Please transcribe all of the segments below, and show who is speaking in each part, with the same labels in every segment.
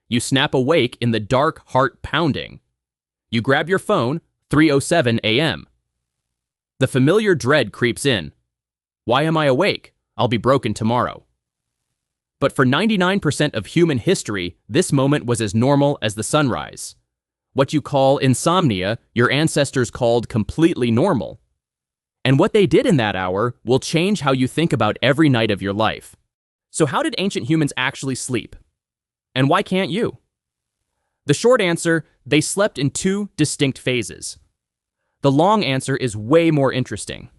Speaker 1: You snap awake in the dark, heart pounding. You grab your phone, 3:07 a.m. The familiar dread creeps in. Why am I awake? I'll be broken tomorrow. But for 99% of human history, this moment was as normal as the sunrise. What you call insomnia, your ancestors called completely normal. And what they did in that hour will change how you think about every night of your life. So how did ancient humans actually sleep? And why can't you? The short answer, they slept in two distinct phases. The long answer is way more interesting.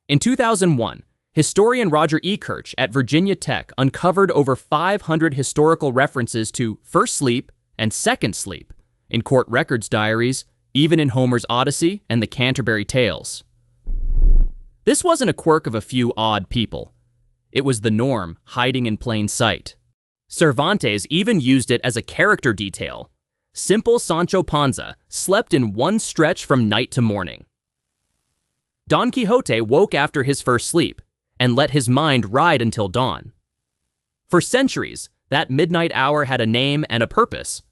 Speaker 1: In 2001, historian Roger Ekirch at Virginia Tech uncovered over 500 historical references to first sleep and second sleep in court records diaries, even in Homer's Odyssey and the Canterbury Tales. This wasn't a quirk of a few odd people. It was the norm, hiding in plain sight. Cervantes even used it as a character detail. Simple Sancho Panza slept in one stretch from night to morning. Don Quixote woke after his first sleep and let his mind ride until dawn. For centuries, that midnight hour had a name and a purpose.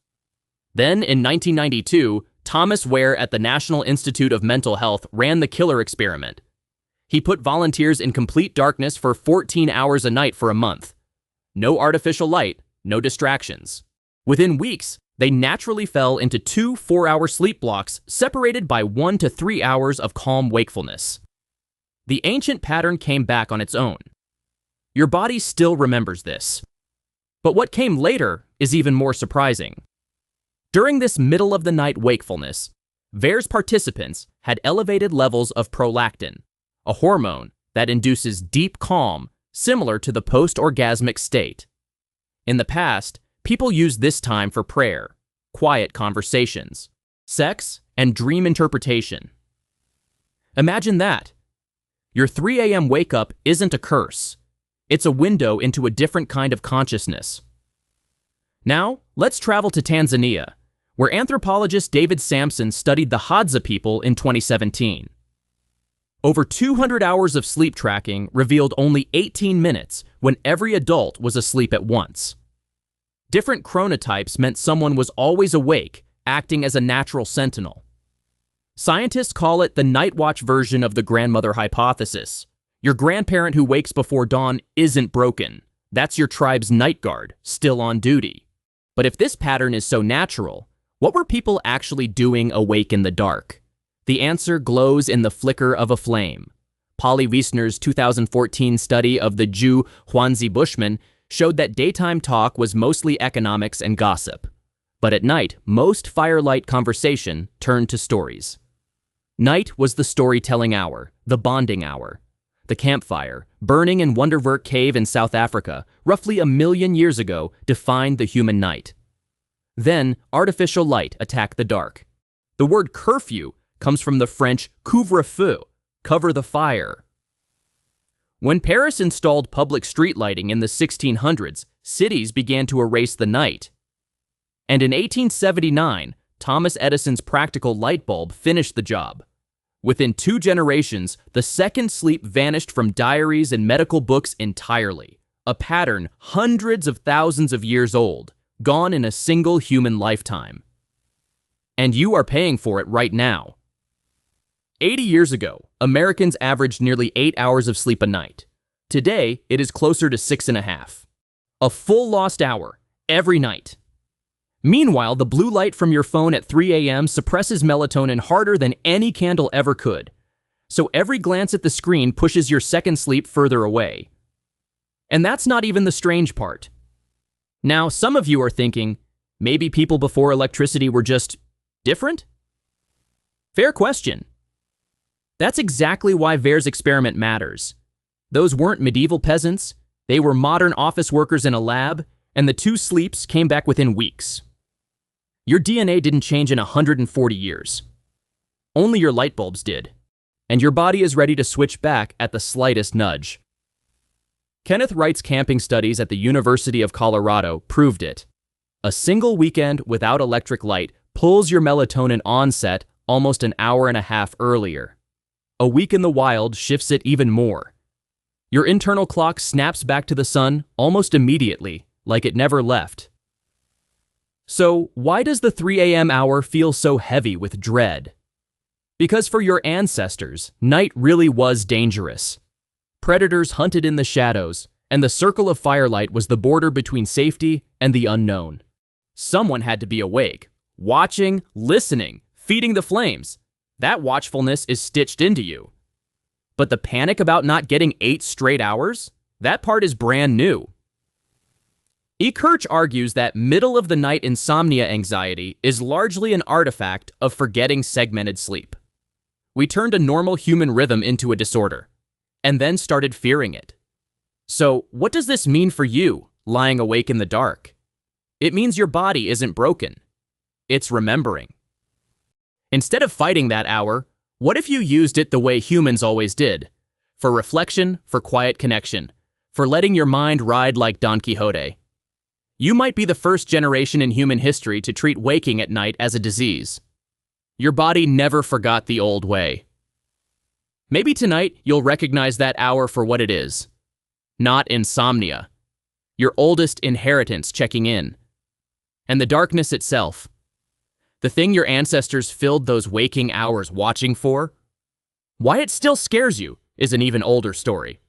Speaker 1: Then, in 1992, Thomas Wehr at the National Institute of Mental Health ran the killer experiment. He put volunteers in complete darkness for 14 hours a night for a month. No artificial light, no distractions. Within weeks, they naturally fell into 2 4-hour sleep blocks separated by 1 to 3 hours of calm wakefulness. The ancient pattern came back on its own. Your body still remembers this. But what came later is even more surprising. During this middle-of-the-night wakefulness, Wehr's participants had elevated levels of prolactin, a hormone that induces deep calm similar to the post-orgasmic state. In the past, people used this time for prayer, quiet conversations, sex, and dream interpretation. Imagine that. Your 3 a.m. wake-up isn't a curse. It's a window into a different kind of consciousness. Now, let's travel to Tanzania, where anthropologist David Sampson studied the Hadza people in 2017. Over 200 hours of sleep tracking revealed only 18 minutes when every adult was asleep at once. Different chronotypes meant someone was always awake, acting as a natural sentinel. Scientists call it the night watch version of the grandmother hypothesis. Your grandparent who wakes before dawn isn't broken. That's your tribe's night guard, still on duty. But if this pattern is so natural, what were people actually doing awake in the dark? The answer glows in the flicker of a flame. Polly Wiesner's 2014 study of the Jew Huanzi Bushman showed that daytime talk was mostly economics and gossip. But at night, most firelight conversation turned to stories. Night was the storytelling hour, the bonding hour. The campfire, burning in Wonderwerk Cave in South Africa, roughly 1 million years ago, defined the human night. Then, artificial light attacked the dark. The word curfew comes from the French couvre-feu, cover the fire. When Paris installed public street lighting in the 1600s, cities began to erase the night. And in 1879, Thomas Edison's practical light bulb finished the job. Within 2 generations, the second sleep vanished from diaries and medical books entirely, a pattern hundreds of thousands of years old, gone in a single human lifetime. And you are paying for it right now. 80 years ago, Americans averaged nearly 8 hours of sleep a night. Today, it is closer to 6.5. A full lost hour, every night. Meanwhile, the blue light from your phone at 3 a.m. suppresses melatonin harder than any candle ever could. So every glance at the screen pushes your second sleep further away. And that's not even the strange part. Now, some of you are thinking, maybe people before electricity were just different? Fair question. That's exactly why Wehr's experiment matters. Those weren't medieval peasants, they were modern office workers in a lab, and the 2 sleeps came back within weeks. Your DNA didn't change in 140 years. Only your light bulbs did. And your body is ready to switch back at the slightest nudge. Kenneth Wright's camping studies at the University of Colorado proved it. A single weekend without electric light pulls your melatonin onset almost an hour and a half earlier. A week in the wild shifts it even more. Your internal clock snaps back to the sun almost immediately, like it never left. So, why does the 3 a.m. hour feel so heavy with dread? Because for your ancestors, night really was dangerous. Predators hunted in the shadows, and the circle of firelight was the border between safety and the unknown. Someone had to be awake, watching, listening, feeding the flames. That watchfulness is stitched into you. But the panic about not getting 8 straight hours? That part is brand new. Ekirch argues that middle-of-the-night insomnia anxiety is largely an artifact of forgetting segmented sleep. We turned a normal human rhythm into a disorder, and then started fearing it. So, what does this mean for you, lying awake in the dark? It means your body isn't broken. It's remembering. Instead of fighting that hour, what if you used it the way humans always did? For reflection, for quiet connection, for letting your mind ride like Don Quixote. You might be the first generation in human history to treat waking at night as a disease. Your body never forgot the old way. Maybe tonight you'll recognize that hour for what it is. Not insomnia. Your oldest inheritance checking in. And the darkness itself. The thing your ancestors filled those waking hours watching for. Why it still scares you is an even older story.